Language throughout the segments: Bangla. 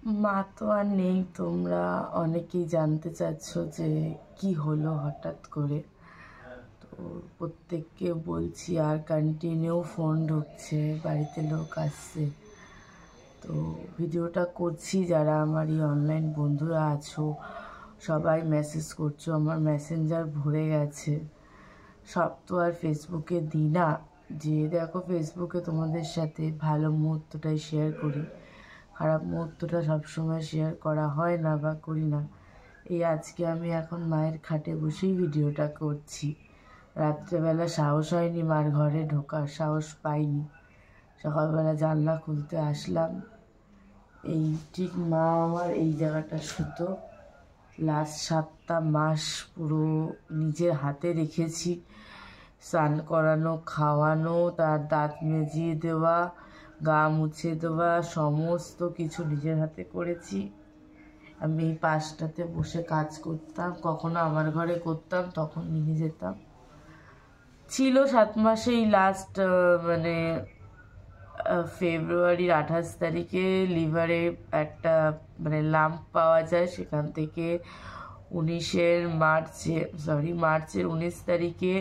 মা তো আর নেই। তোমরা অনেকেই জানতে চাচ্ছ যে কি হলো হঠাৎ করে। তো প্রত্যেককে বলছি, আর কন্টিনিউ ফোন ঢুকছে, বাড়িতে লোক আসছে। তো ভিডিওটা করছি, যারা আমার এই অনলাইন বন্ধুরা আছো সবাই মেসেজ করছো, আমার মেসেঞ্জার ভরে গেছে। সব তো আর ফেসবুকে দিই না, যে দেখো ফেসবুকে তোমাদের সাথে ভালো মুহূর্তটাই শেয়ার করি, খারাপ মুহূর্তটা সবসময় শেয়ার করা হয় না বা করি না। এই আজকে আমি এখন মায়ের খাটে বসেই ভিডিওটা করছি। রাত্রেবেলা সাহস হয়নি মার ঘরে ঢোকার, সাহস পাইনি। সকালবেলা জানলা খুলতে আসলাম, এই ঠিক মা আমার এই জায়গাটা শুতো। লাস্ট 7টা মাস পুরো নিজের হাতে রেখেছি, স্নান করানো, খাওয়ানো, তার দাঁত মেজিয়ে দেওয়া, গা মুছে দেওয়া, সমস্ত কিছু নিজের হাতে করেছি। আমি এই পাশটাতে বসে কাজ করতাম, কখনো আমার ঘরে করতাম, তখন নিয়ে যেতাম। ছিল 7 মাসেই লাস্ট মানে ফেব্রুয়ারির 28 তারিখে লিভারে একটা মানে লাম্প পাওয়া যায়। সেখান থেকে মার্চের 19 তারিখে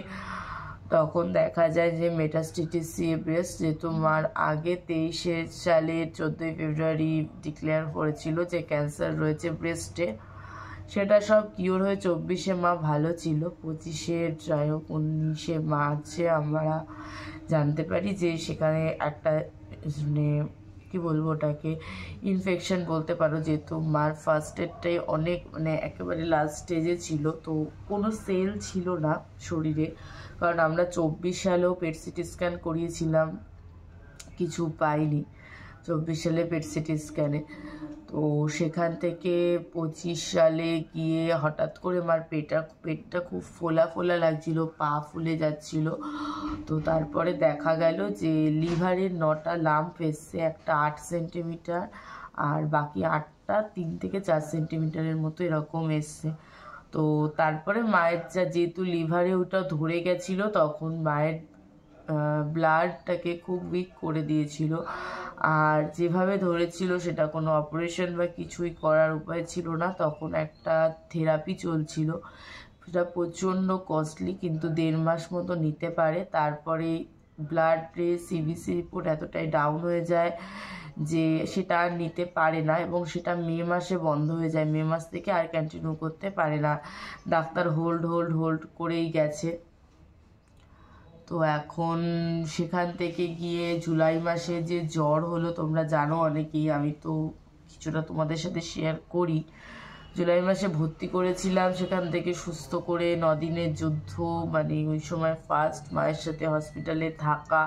তখন দেখা যায় যে মেটাস্টেটিস ব্রেস্ট, যেহেতু মার আগে 23 সালের 14 ফেব্রুয়ারি ডিক্লেয়ার করেছিল যে ক্যান্সার রয়েছে ব্রেস্টে। সেটা সব কিওর হয়ে 24-এ মা ভালো ছিল। 25-এ যাই হোক 19-এ মার্চে আমরা জানতে পারি যে সেখানে একটা মানে কী বলবো ওটাকে, ইনফেকশন বলতে পারো, যেহেতু মার ফার্স্ট এডটাই অনেক মানে একেবারে লাস্ট স্টেজে ছিল। তো কোনো সেল ছিল না শরীরে, কারণ আমরা 24 সালেও পেট সিটি স্ক্যান করিয়েছিলাম, কিছু পাইনি 24 সালে পেট সিটি স্ক্যানে। তো সেখান থেকে 25 সালে গিয়ে হঠাৎ করে মার পেটটা খুব ফোলা ফোলা লাগছিল, পা ফুলে যাচ্ছিল। তো তারপরে দেখা গেল যে লিভারের 9টা লাম্প এসছে, একটা 8 সেন্টিমিটার আর বাকি 8টা 3 থেকে 4 সেন্টিমিটারের মতো এরকম এসছে। তো তারপরে মায়ের যেহেতু লিভারে ওটা ধরে গেছিলো, তখন মায়ের ব্লাডটাকে খুব উইক করে দিয়েছিল। আর যেভাবে ধরেছিল সেটা কোনো অপারেশন বা কিছুই করার উপায় ছিল না। তখন একটা থেরাপি চলছিল, সেটা প্রচণ্ড কস্টলি, কিন্তু 1.5 মাস মতো নিতে পারে। তারপরে ব্লাডে সিবিসি রিপোর্ট এতটাই ডাউন হয়ে যায় যে সেটা আর নিতে পারে না, এবং সেটা মে মাসে বন্ধ হয়ে যায়। মে মাস থেকে আর কন্টিনিউ করতে পারে না, ডাক্তার হোল্ড করেই গেছে। তো এখন সেখান থেকে গিয়ে জুলাই মাসে যে জ্বর হলো, তোমরা জানো অনেকেই, আমি তো কিছুটা তোমাদের সাথে শেয়ার করি। জুলাই মাসে ভর্তি করেছিলাম, সেখান থেকে সুস্থ করে 9 দিনের যুদ্ধ, মানে ওই সময় ফার্স্ট মায়ের সাথে হসপিটালে থাকা,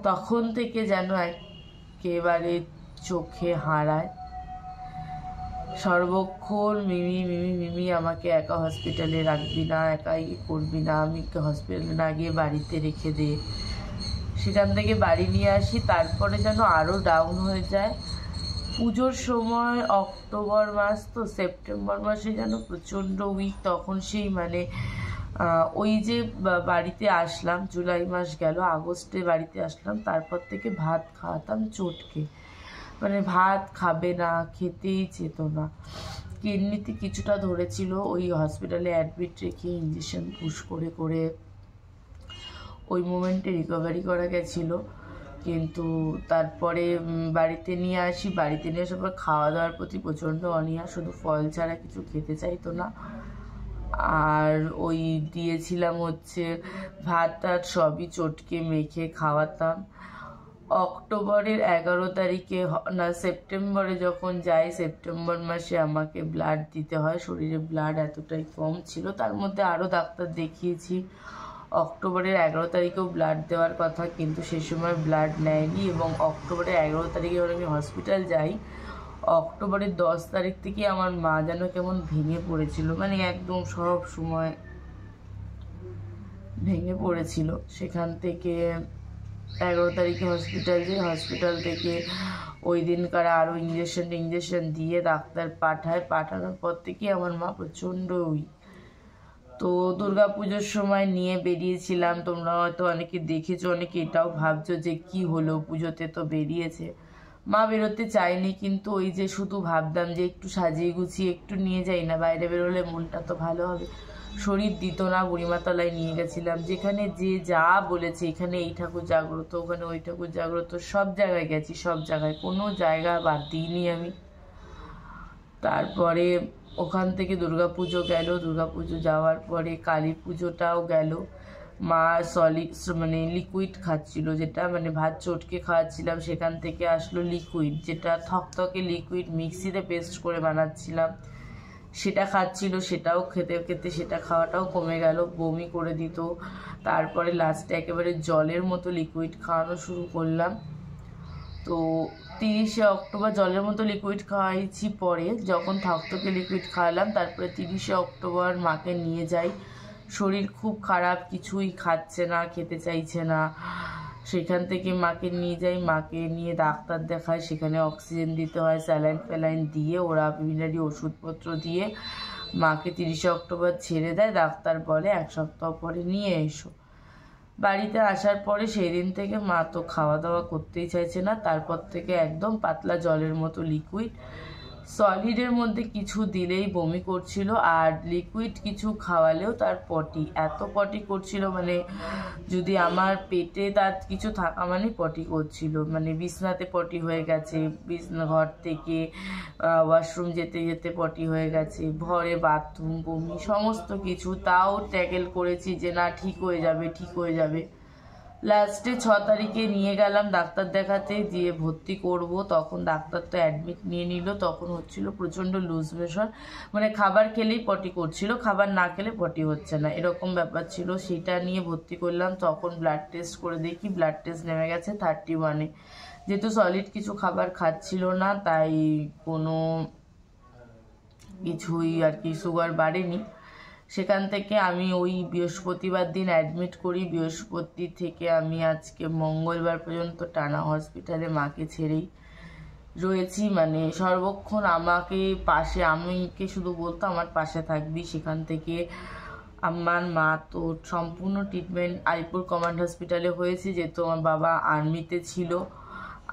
তখন থেকে যেন একেবারে চোখে হারায়। সর্বক্ষণ মিমি মিমি মিমি, আমাকে একা হসপিটালে রাখবি না, একা করবি না, আমি হসপিটালে না গিয়ে বাড়িতে রেখে দে। সেখান থেকে বাড়ি নিয়ে আসি, তারপরে যেন আরও ডাউন হয়ে যায়। পুজোর সময় অক্টোবর মাস, তো সেপ্টেম্বর মাসে যেন প্রচণ্ড উইক। তখন সেই মানে ওই যে বাড়িতে আসলাম, জুলাই মাস গেল, আগস্টে বাড়িতে আসলাম, তারপর থেকে ভাত খাওয়াতাম চটকে, মানে ভাত খাবে না, খেতেই যেত না। কিডনিতে কিছুটা ধরেছিল, ওই হসপিটালে অ্যাডমিট রেখে ইঞ্জেকশন পুশ করে করে ওই মোমেন্টে রিকভারি করা গেছিলো। কিন্তু তারপরে বাড়িতে নিয়ে আসি, বাড়িতে নিয়ে আসার পর খাওয়া দাওয়ার প্রতি প্রচণ্ড অনীহা, শুধু ফল ছাড়া কিছু খেতে চাইতো না। আর ওই দিয়েছিলাম হচ্ছে ভাত টাত সবই চটকে মেখে খাওয়াতাম। অক্টোবরের 11 তারিখে না সেপ্টেম্বরে যখন যাই, সেপ্টেম্বর মাসে আমাকে ব্লাড দিতে হয়। শরীরে ব্লাড এতটাই কম ছিল, তার মধ্যে আরও ডাক্তার দেখিয়েছি। অক্টোবরের 11 তারিখেও ব্লাড দেওয়ার কথা, কিন্তু সে সময় ব্লাড নেয়নি। এবং অক্টোবরের 11 তারিখে যখন আমি হসপিটাল যাই, অক্টোবরের 10 তারিখ থেকে আমার মা যেন কেমন ভেঙে পড়েছিল, মানে একদম সব সময় ভেঙে পড়েছিল। সেখান থেকে 11 তারিখে হসপিটাল যাই, হসপিটাল থেকে ওই দিনকার আরও ইঞ্জেকশন দিয়ে ডাক্তার পাঠানোর পর থেকে আমার মা প্রচণ্ড উইক। তো দুর্গাপুজোর সময় নিয়ে বেরিয়েছিলাম, তোমরা হয়তো অনেকে দেখেছো, অনেকে এটাও ভাবছো যে কি হলো, পুজোতে তো বেরিয়েছে। মা বেরোতে চায়নি, কিন্তু ওই যে শুধু ভাবতাম যে একটু সাজিয়ে গুছিয়ে একটু নিয়ে যাই না, বাইরে বেরোলে মনটা তো ভালো হবে। শরীর দিত না, বুড়িমাতলায় নিয়ে গেছিলাম, যেখানে যে যা বলেছে, এখানে এই ঠাকুর জাগ্রত, ওখানে ওই ঠাকুর জাগ্রত, সব জায়গায় গেছি, সব জায়গায়, কোনো জায়গা বাদ দিইনি আমি। তারপরে ওখান থেকে দুর্গাপুজো গেল, দুর্গাপুজো যাওয়ার পরে কালী পুজোটাও গেল। মা সলিড মানে লিকুইড খাচ্ছিল, যেটা মানে ভাত চটকে খাওয়াচ্ছিলাম, সেখান থেকে আসলো লিকুইড, যেটা থকথকে লিকুইড, মিক্সিতে পেস্ট করে বানাচ্ছিলাম, সেটা খাচ্ছিল। সেটাও খেতে খেতে সেটা খাওয়াটাও কমে গেল, বমি করে দিত। তারপরে লাস্টে একেবারে জলের মতো লিকুইড খাওয়ানো শুরু করলাম। তো 30শে অক্টোবর জলের মতো লিকুইড খাওয়াইছি, পরে যখন থকথকে লিকুইড খাওয়ালাম, তারপরে 30শে অক্টোবর মাকে নিয়ে যাই। শরীর খুব খারাপ, কিছুই খাচ্ছে না, খেতে চাইছে না। সেখান থেকে মাকে নিয়ে যাই, মাকে নিয়ে ডাক্তার দেখায়, সেখানে অক্সিজেন দিতে হয়, স্যালাইন ফ্যালাইন দিয়ে, ওরা বিভিন্ন ওষুধপত্র দিয়ে মাকে 30শে অক্টোবর ছেড়ে দেয়। ডাক্তার বলে 1 সপ্তাহ পরে নিয়ে এসো। বাড়িতে আসার পরে সেই দিন থেকে মা তো খাওয়া দাওয়া করতেই চাইছে না। তারপর থেকে একদম পাতলা জলের মতো লিকুইড, সলিডের মধ্যে কিছু দিলেই বমি করছিল, আর লিকুইড কিছু খাওয়ালেও তার পটি, এত পটি করছিল, মানে যদি আমার পেটে তার কিছু থাকা মানে পটি করছিল, মানে বিছনাতে পটি হয়ে গেছে, বিছনা ঘর থেকে ওয়াশরুম যেতে যেতে পটি হয়ে গেছে, ঘরে বাথরুম, বমি, সমস্ত কিছু। তাও ট্যাকেল করেছি যে না, ঠিক হয়ে যাবে, ঠিক হয়ে যাবে। লাস্টে 6 তারিখে নিয়ে গেলাম ডাক্তার দেখাতে, দিয়ে ভর্তি করব। তখন ডাক্তার তো অ্যাডমিট নিয়ে নিল। তখন হচ্ছিল প্রচণ্ড লুজ মোশন, মানে খাবার খেলেই পটি করছিল, খাবার না খেলে পটি হচ্ছে না, এরকম ব্যাপার ছিল। সেটা নিয়ে ভর্তি করলাম। তখন ব্লাড টেস্ট করে দেখি, ব্লাড টেস্ট নেমে গেছে 31-এ। যেহেতু সলিড কিছু খাবার খাচ্ছিল না, তাই কোনো কিছুই আর কি সুগার বাড়েনি। সেখান থেকে আমি ওই বৃহস্পতিবার দিন অ্যাডমিট করি। বৃহস্পতি থেকে আমি আজকে মঙ্গলবার পর্যন্ত টানা হসপিটালে মাকে ছেড়েই রয়েছি, মানে সর্বক্ষণ আমাকে পাশে, আমিকে শুধু বলতো আমার পাশে থাকবি। সেখান থেকে আমার মা তো সম্পূর্ণ ট্রিটমেন্ট আলিপুর কমান্ড হসপিটালে হয়েছে, যেহেতু আমার বাবা আর্মিতে ছিল।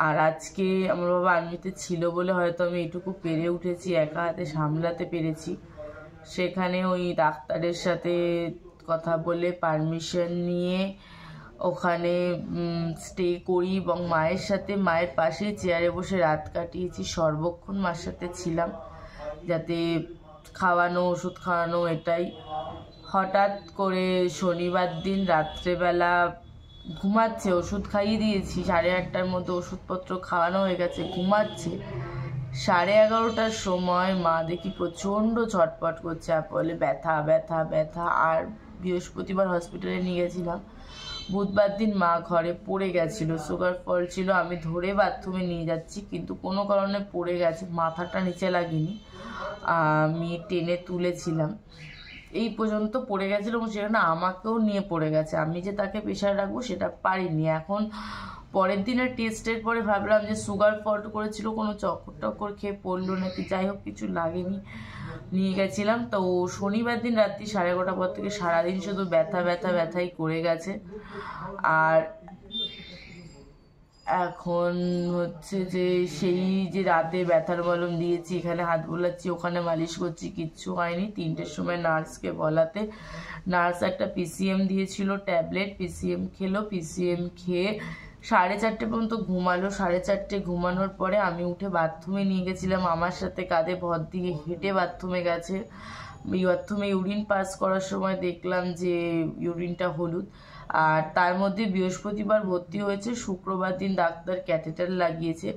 আর আজকে আমার বাবা আর্মিতে ছিল বলে হয়তো আমি এটুকু পেরে উঠেছি, একা হাতে সামলাতে পেরেছি। সেখানে ওই ডাক্তারের সাথে কথা বলে পারমিশন নিয়ে ওখানে স্টে করি, এবং মায়ের সাথে, মায়ের পাশে চেয়ারে বসে রাত কাটিয়েছি। সর্বক্ষণ মার সাথে ছিলাম, যাতে খাওয়ানো, ওষুধ খাওয়ানো, এটাই। হঠাৎ করে শনিবার দিন রাত্রেবেলা ঘুমাচ্ছে, ওষুধ খাইয়ে দিয়েছি, 8:30টার মধ্যে ওষুধপত্র খাওয়ানো হয়ে গেছে, ঘুমাচ্ছে। 11:30টার সময় মা দেখি প্রচণ্ড ছটপট করছে, বলে ব্যথা ব্যথা ব্যথা। আর বৃহস্পতিবার হসপিটালে নিয়ে গেছিলাম, বুধবার দিন মা ঘরে পড়ে গেছিলো, সুগার ফল ছিল। আমি ধরে বাথরুমে নিয়ে যাচ্ছি, কিন্তু কোনো কারণে পড়ে গেছে, মাথাটা নিচে লাগেনি, আমি টেনে তুলেছিলাম, এই পর্যন্ত পড়ে গেছিলো, এবং সেখানে আমাকেও নিয়ে পড়ে গেছে। আমি যে তাকে প্রেশার রাখবো সেটা পারিনি। এখন পরের দিনের টেস্টের পরে ভাবলাম যে সুগার ফল্ট করেছিল, কোনো চক্কর টক্কর খেয়ে পড়লো নাকি, যাই হোক কিছু লাগেনি, নিয়ে গেছিলাম। তো শনিবার দিন রাত্রি 11:30 পর থেকে সারাদিন শুধু ব্যথা ব্যথা ব্যথাই করে গেছে। আর এখন হচ্ছে যে সেই যে রাতে ব্যথার মলম দিয়েছি, এখানে হাত বোলাচ্ছি, ওখানে মালিশ করছি, কিচ্ছু হয়নি। 3টের সময় নার্সকে বলাতে নার্স একটা পিসিএম দিয়েছিল ট্যাবলেট, পিসিএম খেলো, পিসিএম খেয়ে 4:30 পর্যন্ত ঘুমালো। 4:30 ঘুমানোর পরে আমি উঠে বাথরুমে নিয়ে গেছিলাম, আমার সাথে কাঁধে ভর দিয়ে হেঁটে বাথরুমে গেছে। বাথরুমে ইউরিন পাস করার সময় দেখলাম যে ইউরিনটা হলুদ। আর তার মধ্যে বৃহস্পতিবার ভর্তি হয়েছে, শুক্রবার দিন ডাক্তার ক্যাথেটার লাগিয়েছে।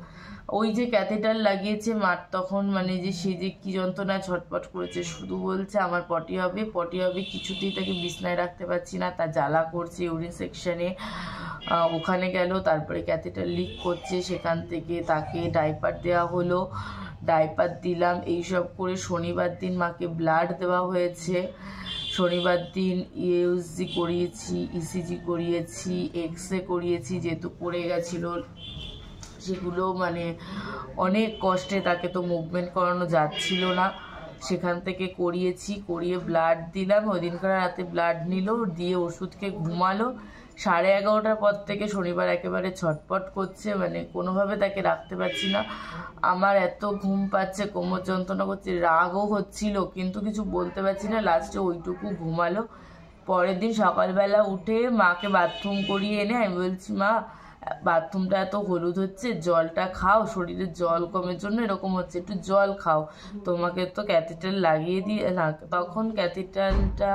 ওই যে ক্যাথেটার লাগিয়েছে, মার তখন মানে যে সে যে কী যন্ত্রণায় ছটপট করেছে, শুধু বলছে আমার পটি হবে, পটি হবে, কিছুতেই তাকে বিছনায় রাখতে পারছি না, তার জ্বালা করছে ইউরিন সেকশনে। ওখানে গেল, তারপরে ক্যাথেটার লিক করছে, সেখান থেকে তাকে ডাইপার দেওয়া হলো, ডাইপার দিলাম। এইসব করে শনিবার দিন মাকে ব্লাড দেওয়া হয়েছে। শনিবার দিন ইউএসজি করিয়েছি, ইসিজি করিয়েছি, এক্সরে করিয়েছি, যেহেতু পড়ে গেছিলো সেগুলো মানে অনেক কষ্টে, তাকে তো মুভমেন্ট করানো যাচ্ছিল না, সেখান থেকে করিয়েছি, করিয়ে ব্লাড দিলাম। ওই দিনকার রাতে ব্লাড নিল, দিয়ে ওষুধকে ঘুমালো। 11:30টার পর থেকে শনিবার একেবারে ছটপট করছে, মানে কোনোভাবে তাকে রাখতে পারছি না। আমার এত ঘুম পাচ্ছে, কোমর যন্ত্রণা করছে, রাগও হচ্ছিল, কিন্তু কিছু বলতে পারছি না। লাস্টে ওইটুকু ঘুমালো। পরের দিন সকালবেলা উঠে মাকে বাথরুম করিয়ে এনে আমি বলছি, মা বাথরুমটা এত হলুদ হচ্ছে, জলটা খাও, শরীরে জল কমের জন্য এরকম হচ্ছে, একটু জল খাও। তোমাকে তো ক্যাথেটার লাগিয়ে দিয়ে না, তখন ক্যাথেটারটা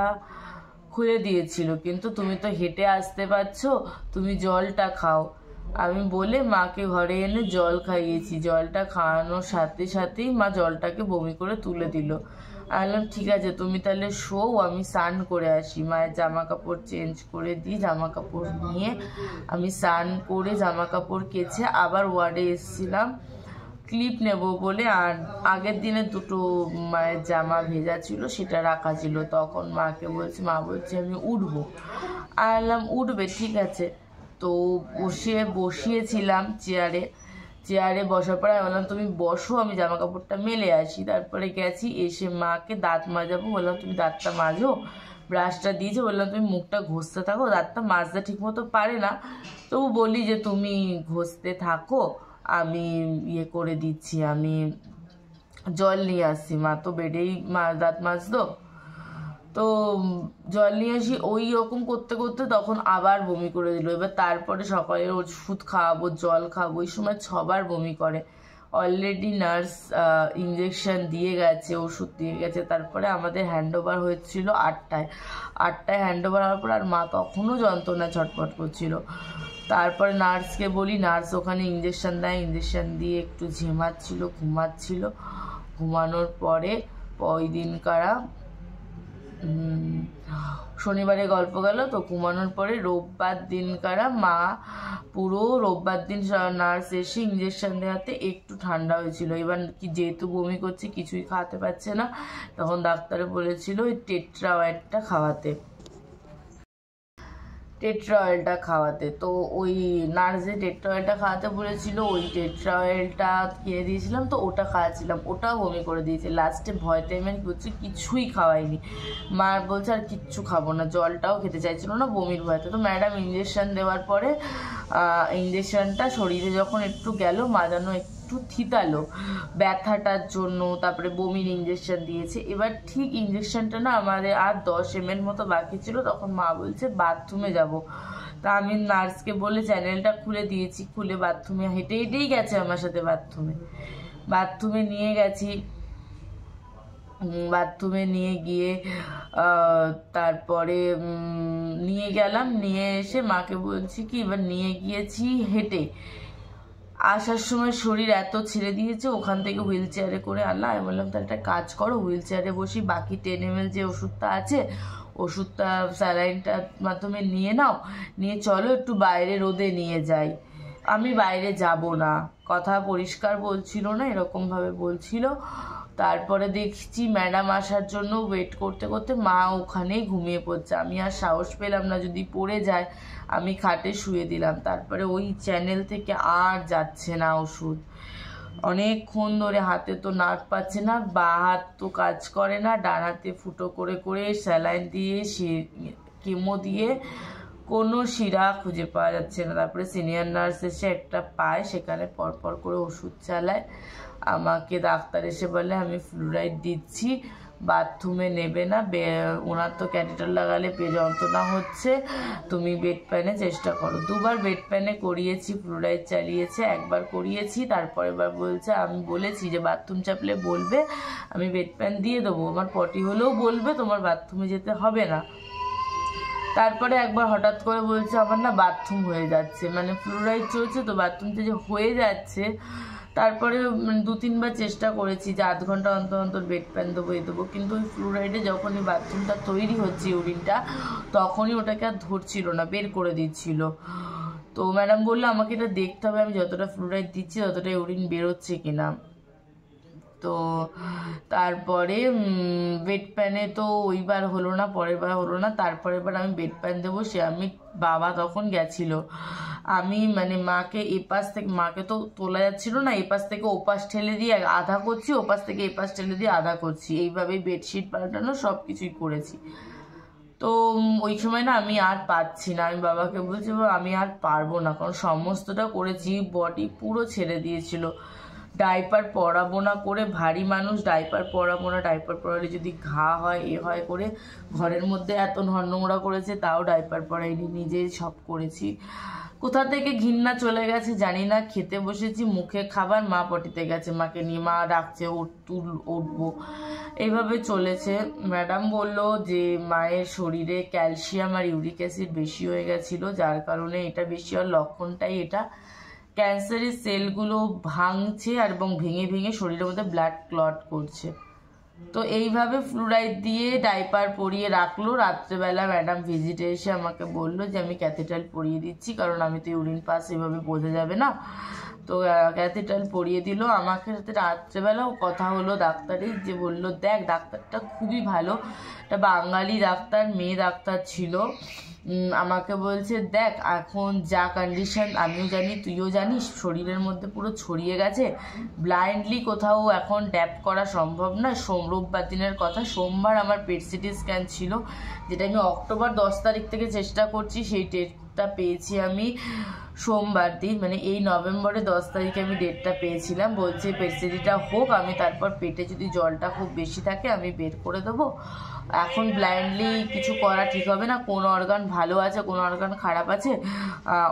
খুলে দিয়েছিল, কিন্তু তুমি তো হেঁটে আসতে পারছো, তুমি জলটা খাও। আমি বলে মাকে ঘরে এনে জল খাইয়েছি। জলটা খাওয়ানোর সাথে সাথেই মা জলটাকে বমি করে তুলে দিল। আমি বললাম ঠিক আছে, তুমি তাহলে শো, আমি স্নান করে আসি। মায়ের জামা কাপড় চেঞ্জ করে দিই, জামা কাপড় নিয়ে আমি স্নান করে জামা কাপড় কেচে আবার ওয়ার্ডে এসেছিলাম ক্লিপ নেব বলে। আর আগের দিনে দুটো মায়ের জামা ভেজা ছিল, সেটা রাখা ছিল। তখন মাকে বলছি, মা বলছে আমি উঠবো। আনলাম উঠবে, ঠিক আছে। তো বসিয়েছিলাম চেয়ারে বসার পরে আমি বললাম তুমি বসো, আমি জামা কাপড়টা মেলে আসি। তারপরে গেছি, এসে মাকে দাঁত মাজাবো, বললাম তুমি দাঁতটা মাজো। ব্রাশটা দিয়েছে, বললাম তুমি মুখটা ঘষতে থাকো। দাঁতটা মাজতে ঠিক মতো পারে না, তবু বলি যে তুমি ঘষতে থাকো, আমি ইয়ে করে দিচ্ছি, আমি জল নিয়ে আসছি। মা তো বেডেই দাঁত মাজতো, তো জল নিয়ে আসি। ওই রকম করতে করতে তখন আবার বমি করে দিল। এবার তারপরে সকালে ওষুধ খাওয়াবো, জল খাওয়াবো, ওই সময় 6বার বমি করে। অলরেডি নার্স ইঞ্জেকশন দিয়ে গেছে, ওষুধ দিয়ে গেছে। তারপরে আমাদের হ্যান্ড ওভার হয়েছিল 8টায় হ্যান্ড ওভার হওয়ার পর আর মা তখনও যন্ত্রণা ছটফট করছিল। তারপরে নার্সকে বলি, নার্স ওখানে ইঞ্জেকশন দেয়, ইঞ্জেকশন দিয়ে একটু ঘুমাচ্ছিল। ঘুমানোর পরে ওই দিনকারা শনিবারে গল্প গেল, তো ঘুমানোর পরে রোববার দিনকারা মা পুরো রোববার দিন নার্স এসে ইঞ্জেকশন দেওয়াতে একটু ঠান্ডা হয়েছিল। এবার কি যেহেতু বমি করছে, কিছুই খাওয়াতে পারছে না, তখন ডাক্তারে বলেছিল ওই টেট্রা অয়েলটা খাওয়াতে। তো ওই নার্স যে টেট্রা অয়েলটা খাওয়াতে বলেছিল, ওই টেট্রা অয়েলটা কিনে দিয়েছিলাম, তো ওটা খাওয়াচ্ছিলাম, ওটাও বমি করে দিয়েছে। লাস্টে ভয় টাইমে করছে, কিছুই খাওয়াইনি। মা বলছে আর কিচ্ছু খাবো না, জলটাও খেতে চাইছিল না বমির ভয়তে। তো ম্যাডাম ইঞ্জেকশন দেওয়ার পরে ইঞ্জেকশনটা শরীরে যখন একটু গেল, মা যেন একটু থিতালো ব্যথাটার জন্য। তারপরে বমির ইঞ্জেকশন দিয়েছে। এবার ঠিক ইঞ্জেকশনটা না আমাদের আর 10 ml মতো বাকি ছিল, তখন মা বলছে বাথরুমে যাব। তা আমি নার্সকে বলে চ্যানেলটা খুলে দিয়েছি, খুলে বাথরুমে হেঁটেই গেছে আমার সাথে। বাথরুমে নিয়ে গেছি। বাথরুমে নিয়ে গিয়ে তারপরে নিয়ে গেলাম, নিয়ে এসে মাকে বলছি কি, এবার নিয়ে গিয়েছি হেঁটে। আসার সময় শরীর এত ছেড়ে দিয়েছে, ওখান থেকে হুইল চেয়ারে করে আনলাম। আমি বললাম তাহলে একটা কাজ করো, হুইল চেয়ারে বসি, বাকি 10 ml যে ওষুধটা আছে, ওষুধটা স্যালাইনটার মাধ্যমে নিয়ে নাও, নিয়ে চলো একটু বাইরে রোদে নিয়ে যাই। আমি বাইরে যাব না, কথা পরিষ্কার বলছিল না, এরকমভাবে বলছিল। তারপরে দেখছি ম্যাডাম আসার জন্য ওয়েট করতে করতে মা ওখানেই ঘুমিয়ে পড়ছে। আমি আর সাহস পেলাম না, যদি পড়ে যায়। আমি খাটে শুয়ে দিলাম। তারপরে ওই চ্যানেল থেকে আর যাচ্ছে না ওষুধ। অনেকক্ষণ ধরে হাতে তো নাক পাচ্ছে না, বা হাত তো কাজ করে না, ডান হাতে ফুটো করে করে স্যালাইন দিয়ে কেমো দিয়ে কোনো শিরা খুঁজে পাওয়া যাচ্ছে না। তারপরে সিনিয়র নার্স এসে একটা পায়, সেখানে পরপর করে ওষুধ চালায়। আমাকে ডাক্তার এসে বলে আমি ফ্লুরাইড দিচ্ছি, বাথরুমে নেবে না, ওনার তো ক্যাথেটার লাগালে যন্ত্রণা হচ্ছে, তুমি বেড প্যানে চেষ্টা করো। 2বার বেড প্যানে করিয়েছি, ফ্লুরাইড চালিয়েছে, 1বার করিয়েছি। তারপরে বার বলছে, আমি বলেছি যে বাথরুম চাপলে বলবে, আমি বেড প্যান দিয়ে দেবো, আমার পটি হলেও বলবে, তোমার বাথরুমে যেতে হবে না। তারপরে একবার হঠাৎ করে বলছে আমার না বাথরুম হয়ে যাচ্ছে, মানে ফ্লুরাইড চলছে তো বাথরুমতে যে হয়ে যাচ্ছে। তারপরে 2-3বার চেষ্টা করেছি যে 8 ঘন্টা অন্তর অন্তর বেড প্যান দেবো, কিন্তু ওই ফ্লুরাইডে যখনই বাথরুমটা তৈরি হচ্ছে ইউরিনটা, তখনই ওটাকে আর ধরছিল না, বের করে দিচ্ছিল। তো ম্যাডাম বললো আমাকে এটা দেখতে হবে, আমি যতটা ফ্লুরাইড দিচ্ছি ততটা ইউরিন বেরোচ্ছে কিনা। তো তারপরে বেড প্যানে তো ওইবার হলো না, পরের বার হলো না। তারপরের বার আমি বেড প্যান দেবো, বাবা তখন গেছিল। আমি মানে মাকে তো তোলা যাচ্ছিল না, এপাশ থেকে ওপাশ ঠেলে দিয়ে আধা করছি, ওপাশ থেকে এপাশ ঠেলে দিয়ে আধা করছি, এইভাবেই বেডশিট পাল্টানো সব কিছুই করেছি। তো ওই সময় না আমি আর পাচ্ছি না, আমি বাবাকে বলছি আমি আর পারবো না, কারণ সমস্তটা করেছি, বডি পুরো ছেড়ে দিয়েছিল। ডাইপার পরাবো না করে, ভারী মানুষ, ডাইপার পরাবো না, ডাইপার পরালে যদি ঘা হয় এ হয় করে ঘরের মধ্যে এত নোংরা করেছে, তাও ডাইপার পরাইনি, নিজেই সব করেছি। কোথা থেকে ঘৃণা চলে গেছে জানি না। খেতে বসেছি, মুখে খাবার, মা পটিতে গেছে, মাকে নিয়ে, মা ডাকছে উঠবো, এইভাবে চলেছে। ম্যাডাম বলল যে মায়ের শরীরে ক্যালসিয়াম আর ইউরিক অ্যাসিড বেশি হয়ে গেছিলো, যার কারণে এটা বেশি হওয়ার লক্ষণটাই এটা, ক্যান্সারের সেলগুলো ভাঙছে আর এবং ভেঙে ভেঙে শরীরের মধ্যে ব্লাড ক্লট করছে। তো এইভাবে ফ্লুরাইড দিয়ে ডাইপার পরিয়ে রাখলো। রাত্রেবেলা ম্যাডাম ভিজিটে এসে আমাকে বললো যে আমি ক্যাথেটার পরিয়ে দিচ্ছি, কারণ আমি তো ইউরিন পাস এভাবে বোঝা যাবে না। তো ক্যাথেটার পরিয়ে দিল আমাকে। সাথে রাত্রেবেলাও কথা হলো ডাক্তারের, যে বললো দেখ ডাক্তারটা খুবই ভালো, একটা বাঙালি ডাক্তার, মেয়ে ডাক্তার ছিল। আমাকে বলছে দেখ এখন যা কন্ডিশন, আমিও জানি তুইও জানিস, শরীরের মধ্যে পুরো ছড়িয়ে গেছে, ব্লাইন্ডলি কোথাও এখন ট্যাপ করা সম্ভব না। রোববার দিনের কথা, সোমবার আমার পেট সিটি স্ক্যান ছিল, যেটা আমি অক্টোবর 10 তারিখ থেকে চেষ্টা করছি, সেই ডেটটা পেয়েছি আমি সোমবার দিন, মানে এই নভেম্বরে 10 তারিখে আমি ডেটটা পেয়েছিলাম। বলছে পেট সিটিটা হোক, আমি তারপর পেটে যদি জলটা খুব বেশি থাকে আমি বের করে দেবো। এখন ব্লাইন্ডলি কিছু করা ঠিক হবে না, কোন অর্গান ভালো আছে কোন অর্গান খারাপ আছে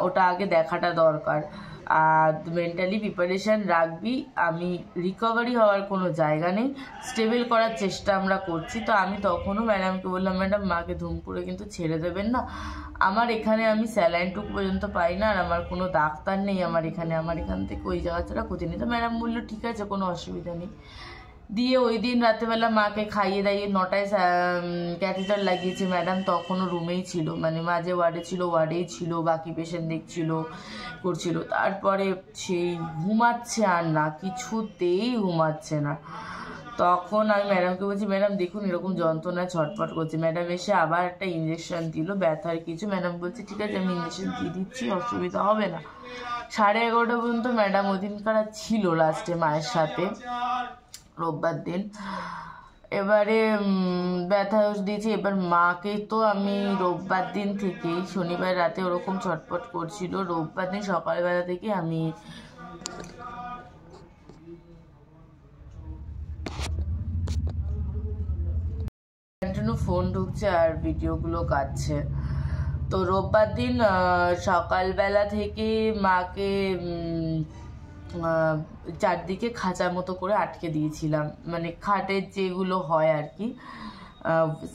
ওটা আগে দেখাটা দরকার। আর মেন্টালি প্রিপারেশান রাখবি, আমি রিকভারি হওয়ার কোনো জায়গা নেই, স্টেবল করার চেষ্টা আমরা করছি। তো আমি তখনও ম্যাডামকে বললাম ম্যাডাম মাকে ধুম করে কিন্তু ছেড়ে দেবেন না, আমার এখানে আমি স্যালাইনটুকু পর্যন্ত পাই না, আর আমার কোনো ডাক্তার নেই আমার এখান থেকে ওই জায়গা ছাড়া ক্ষতি নেই। তো ম্যাডাম বললো ঠিক আছে কোনো অসুবিধা নেই। দিয়ে ওই দিন রাতেবেলা মাকে খাইয়ে দাইয়ে 9টায় ক্যাথেটার লাগিয়েছে। ম্যাডাম তখনও রুমেই ছিল, মানে মাঝে ওয়ার্ডে ছিল, ওয়ার্ডেই ছিল, বাকি পেশেন্ট দেখছিল করছিল। তারপরে সেই ঘুমাচ্ছে আর না, কিছুতেই ঘুমাচ্ছে না। তখন আমি ম্যাডামকে বলছি ম্যাডাম দেখুন এরকম যন্ত্রণায় ছটফট করছে। ম্যাডাম এসে আবার একটা ইঞ্জেকশন দিল ব্যথার কিছু। ম্যাডাম বলছে ঠিক আছে আমি ইঞ্জেকশন দিয়ে দিচ্ছি, অসুবিধা হবে না। 11:30 পর্যন্ত ম্যাডাম ওদিনকার ছিল লাস্টে মায়ের সাথে, রোববার দিন। এবারে ব্যথা দিয়েছি। এবার মাকে তো আমি রোববার দিন থেকেই, শনিবার রাতে ওরকম ছটফট করছিল, রোববার দিন সকালবেলা থেকে আমি কন্টিনিউ ফোন ঢুকছে আর ভিডিওগুলো কাটছে। তো রোববার দিন সকালবেলা থেকে মাকে চারদিকে খাঁচার মতো করে আটকে দিয়েছিলাম, মানে খাটের যেগুলো হয় আর কি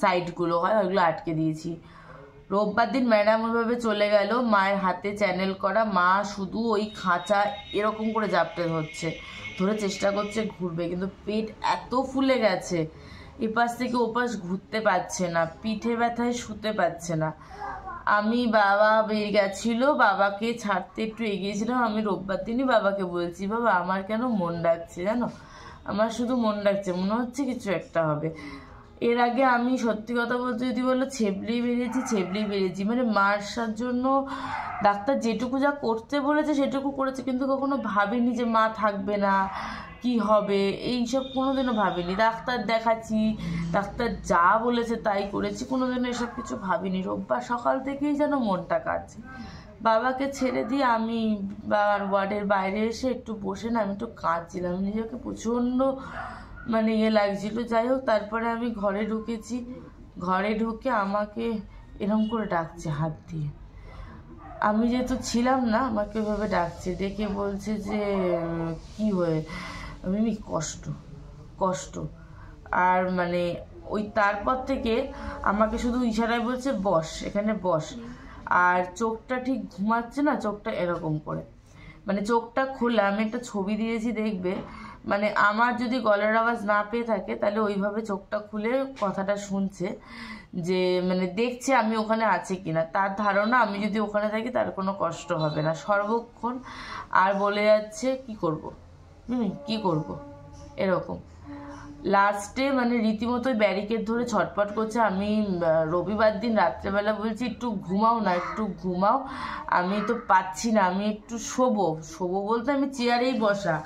সাইডগুলো হয় ওইগুলো আটকে দিয়েছি। রোববার দিন ম্যাডাম ওইভাবে চলে গেল, মায়ের হাতে চ্যানেল করা, মা শুধু ওই খাঁচা এরকম করে জাপটে ধরে চেষ্টা করছে ঘুরবে, কিন্তু পেট এত ফুলে গেছে এপাশ থেকে ওপাশ ঘুরতে পারছে না, পিঠে ব্যথায় শুতে পারছে না। আমি বাবা বেরিয়ে গেছিলো, বাবাকে ছাড়তে একটু এগিয়েছিলাম। আমি রোববার দিনই বাবাকে বলছি বাবা আমার কেন মন ডাকছে জানো, আমার শুধু মন ডাকছে, মনে হচ্ছে কিছু একটা হবে। এর আগে আমি সত্যি কথা বলতে যদি বললো ছেবলেই বেরিয়েছি, মানে মার জন্য ডাক্তার যেটুকু যা করতে বলেছে সেটুকু করেছে, কিন্তু কখনো ভাবিনি যে মা থাকবে না, কি হবে এইসব কোনোদিনও ভাবিনি। ডাক্তার দেখাচ্ছি, ডাক্তার যা বলেছে তাই করেছি, কোনোদিনও এসব কিছু ভাবিনি। রোববার সকাল থেকেই যেন মনটা কাটছে। বাবাকে ছেড়ে দিয়ে আমি বাবার ওয়ার্ডের বাইরে এসে একটু বসে না আমি একটু কাঁদছিলাম, নিজেকে প্রচণ্ড মানে লাগছিল। যাই হোক তারপরে আমি ঘরে ঢুকেছি, ঘরে ঢুকে আমাকে এরকম করে ডাকছে হাত দিয়ে, আমি যেহেতু ছিলাম না আমাকে ওইভাবে ডাকছে, ডেকে বলছে যে কি হয়ে মিমি কষ্ট। আর মানে ওই তারপর থেকে আমাকে শুধু ইশারায় বলছে বস এখানে বস, আর চোখটা ঠিক ঘুমাচ্ছে না, চোখটা এরকম করে, মানে চোখটা খোলা। আমি একটা ছবি দিয়েছি দেখবে, মানে আমার যদি গলার আওয়াজ না পেয়ে থাকে তাহলে ওইভাবে চোখটা খুলে কথাটা শুনছে, যে মানে দেখছে আমি ওখানে আছি কিনা, তার ধারণা আমি যদি ওখানে থাকি তার কোনো কষ্ট হবে না সর্বক্ষণ। আর বলে যাচ্ছে কি করব এরকম। লাস্টে মানে রীতিমতো ব্যারিকেড ধরে ছটপট করছে। আমি রবিবার দিন রাত্রেবেলা বলছি একটু ঘুমাও, আমি তো পাচ্ছি না, আমি একটু শোবো বলতে আমি চেয়ারেই বসা,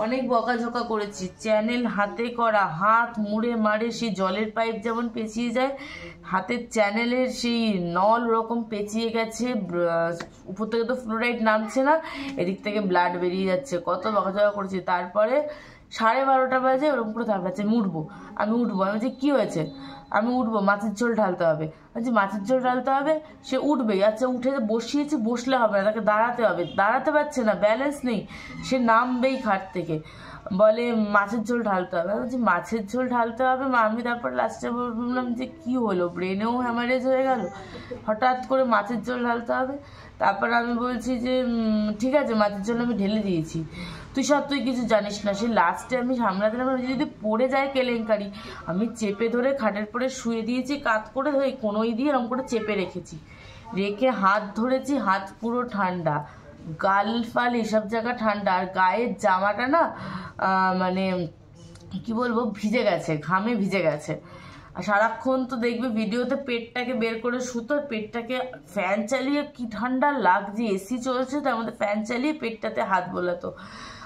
অনেক বকাঝকা করেছি, চ্যানেল হাতে করা, হাত মুড়ে মারে সেই জলের পাইপ যেমন পেঁচিয়ে যায়, হাতের চ্যানেলের সেই নল ওরকম পেঁচিয়ে গেছে, উপর থেকে তো ফ্লোরাইড নামছে না, এদিক থেকে ব্লাড বেরিয়ে যাচ্ছে, কত বকাঝকা করেছি। তারপরে 12:30 বাজে ওরকম করে তারপরে উঠবো, আমি বলছি কী হয়েছে, আমি উঠবো, মাছের ঝোল ঢালতে হবে। বলছি মাছের ঝোল ঢালতে হবে, সে উঠবেই। আচ্ছা উঠে বসিয়েছি, বসলে হবে না, তাকে দাঁড়াতে হবে, দাঁড়াতে পারছে না, ব্যালেন্স নেই, সে নামবেই খাট থেকে, বলে মাছের ঝোল ঢালতে হবে। বলছি মাছের ঝোল ঢালতে হবে মা। আমি তারপর লাস্টে বললাম যে কী হলো, ব্রেনেও হ্যামারেজ হয়ে গেল, হঠাৎ করে মাছের ঝোল ঢালতে হবে। তারপর আমি বলছি যে ঠিক আছে মাছের ঝোল আমি ঢেলে দিয়েছি, তুই কিছু জানিস না। সে লাস্টে আমি সামলাতে না, যদি পড়ে যায় কেলেঙ্কারি, আমি চেপে ধরে খাটের পরে শুয়ে দিয়েছি, কাত করে ধরে কোনোই দিয়ে এরকম করে চেপে রেখেছি, রেখে হাত ধরেছি, হাত পুরো ঠান্ডা, গাল ফাল এসব জায়গা ঠান্ডা, আর গায়ের জামাটা না মানে কি বলবো ভিজে গেছে, ঘামে ভিজে গেছে। আর সারাক্ষণ তো দেখবে ভিডিওতে পেটটাকে বের করে শুতো, পেটটাকে ফ্যান চালিয়ে কি ঠান্ডা লাগছে, এসি চলছে তার মধ্যে ফ্যান চালিয়ে পেটটাতে হাত বোলাতো,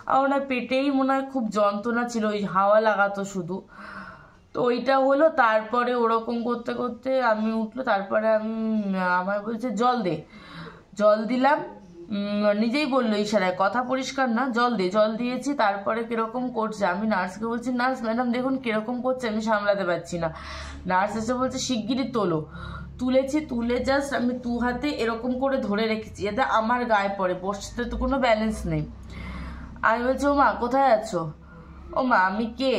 আর ওনার পেটেই মনে হয় খুব যন্ত্রণা ছিল, ওই হাওয়া লাগাতো শুধু। তো ওইটা হলো। তারপরে ওরকম করতে করতে আমি উঠলো, তারপরে আমার বলছে জল দে, জল দিলাম, নিজেই বললো ইশারায়, কথা পরিষ্কার না, জল দে, জল দিয়েছি। তারপরে কিরকম করছে, আমি নার্সকে বলছি নার্স ম্যাডাম দেখুন কিরকম করছে, আমি সামলাতে পারছি না। নার্স এসে বলছে শিগগিরই তোলো। তুলেছি, তুলে জাস্ট আমি 2 হাতে এরকম করে ধরে রেখেছি যাতে আমার গায়ে পড়ে, বসতে তো কোনো ব্যালেন্স নেই। আমি বলছি ও মা কোথায় আছো, ও মা আমি কে,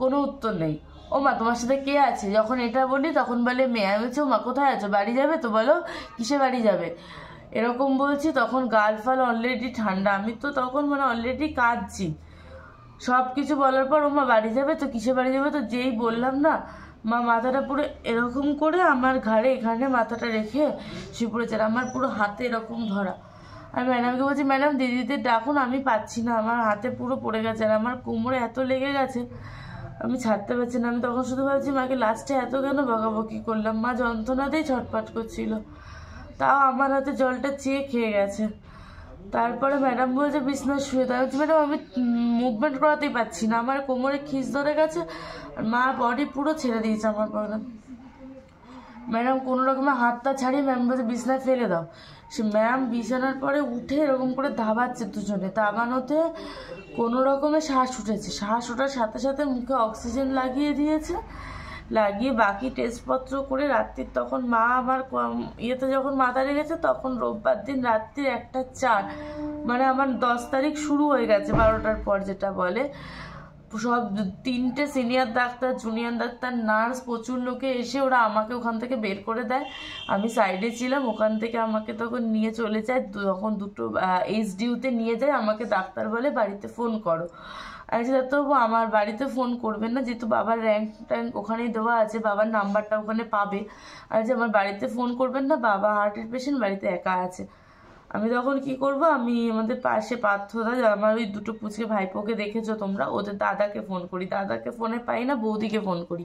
কোনো উত্তর নেই। ও মা তোমার সাথে কে আছে, যখন এটা বলি তখন বলে মেয়ে। আমি বলছি ও মা কোথায় আছো, বাড়ি যাবে তো, বলো কিসে বাড়ি যাবে, এরকম বলছি। তখন গাল ফাল অলরেডি ঠান্ডা, আমি তো তখন মানে অলরেডি কাঁদছি। সব কিছু বলার পর ও মা বাড়ি যাবে তো, কিসে বাড়ি যাবে তো, যেই বললাম না মা মাথাটা পুরো এরকম করে আমার ঘাড়ে এখানে মাথাটা রেখে শুয়ে পড়েছে, আমার পুরো হাতে এরকম ধরা। আমি ম্যাডামকে বলছি ম্যাডাম দিদিদের ডাকুন, আমি পাচ্ছি না, আমার হাতে পুরো পড়ে গেছে, আর আমার কোমরে এত লেগে গেছে আমি ছাড়তে পারছি না। আমি তখন শুধু ভাবছি মাকে লাস্টে এত কেন বকাবকি করলাম, মা যন্ত্রণাতেই ছটফট করছিল, তাও আমার হাতে জলটা চেয়ে খেয়ে গেছে। তারপরে ম্যাডাম বলছে বিছনায় শুয়ে, তাই বলছি ম্যাডাম আমি মুভমেন্ট করাতেই পারছি না, আমার কোমরে খিস ধরে গেছে, আর মা বডি পুরো ছেড়ে দিয়েছে আমার পরে। ম্যাডাম কোনো রকমের হাতটা ছাড়িয়ে ম্যাম বলছে বিছনায় ফেলে দাও। সে ম্যাম বিছানার পরে উঠে এরকম করে ধাবাচ্ছে, দুজনে দাবানোতে কোনো রকমের শ্বাস উঠেছে, শ্বাস ওঠার সাথে সাথে মুখে অক্সিজেন লাগিয়ে দিয়েছে, লাগিয়ে বাকি টেস্টপত্র করে রাত্রির, তখন মা আমার ইয়েতে যখন মাথা লেগেছে তখন রোববার দিন রাত্রির 1:04, মানে আমার 10 তারিখ শুরু হয়ে গেছে 12টার পর, যেটা বলে সব 3টে senior doctor, junior doctor, nurse, প্রচুর লোকে এসে ওরা আমাকে ওখান থেকে বের করে দেয়। আমি সাইডে ছিলাম, ওখান থেকে আমাকে তখন নিয়ে চলে যায়, তখন 2টো HDU-তে নিয়ে যায় আমাকে। ডাক্তার বলে বাড়িতে ফোন করো। আচ্ছা ডাক্তারবাবু আমার বাড়িতে ফোন করবেন না, যেহেতু বাবার র্যাঙ্ক ট্যাঙ্ক ওখানেই দেওয়া আছে, বাবার নাম্বারটা ওখানে পাবে, আর যে আমার বাড়িতে ফোন করবেন না, বাবা হার্টের পেশেন্ট, বাড়িতে একা আছে। আমি তখন কি করব, আমি আমাদের পাশে পার্থদা, আমার ওই 2টো পুচকে ভাইপোকে দেখেছো তোমরা, ওদের দাদাকে ফোন করি, দাদাকে ফোনে পাই না, বৌদিকে ফোন করি